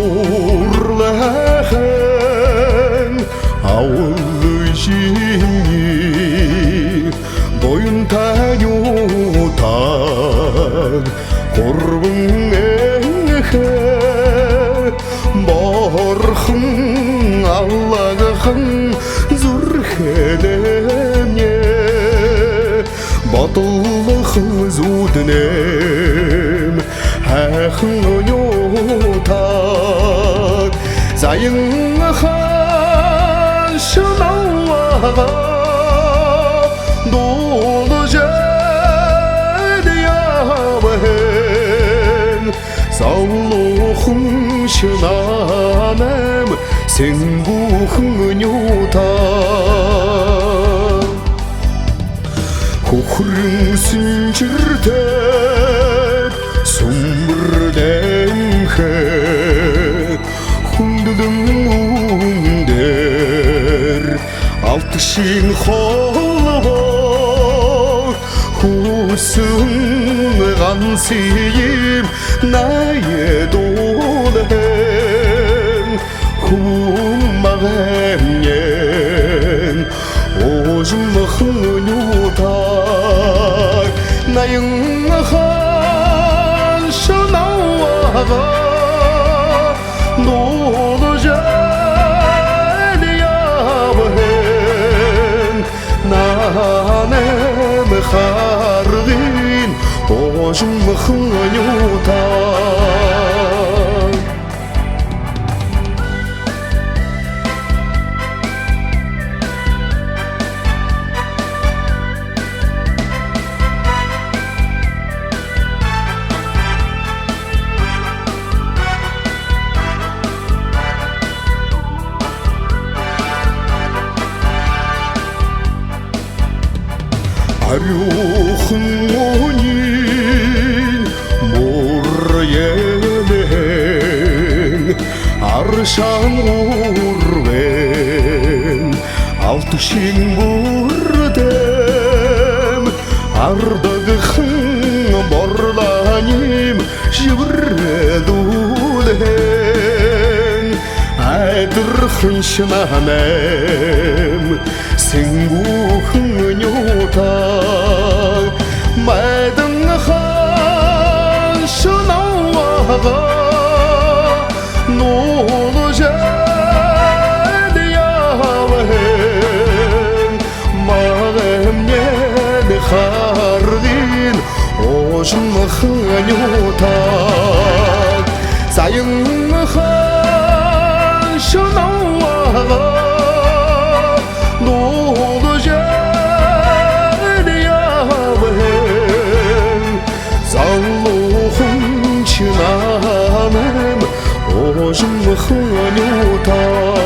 Uğurlahan Ağlı jini Boyun tayutan Korbun ehe Borhun Allah'ın zürhelenye Batıllığı zudnem Hâhın yutar Zayın haşın Allah'a Dolu jədiyabın Sağlıqın şınanem Sen buhun yutar Kuhrun süncürter Sumbırdenke Hundudun der Altışın holva Husun gansiyim Naye dolhen Hummağemyen Ojumağın yutar Nayın haşın Allah'a Dolu jədiyabın Nanem xargin Ojumağın yutar Arюхын онин мур елен Аршан урвен Алтышын бурдем Ардағын борланим Жібредулен Әдірхын шынанем Sen buhun yutar Maydın haşın Allah'a Nolu jədiyabın Mağem yedi xargin Ojumağın yutar Sayın haşın Allah'a Dolu jədiyabın Sağlıqın çınanem Ojumağın yutar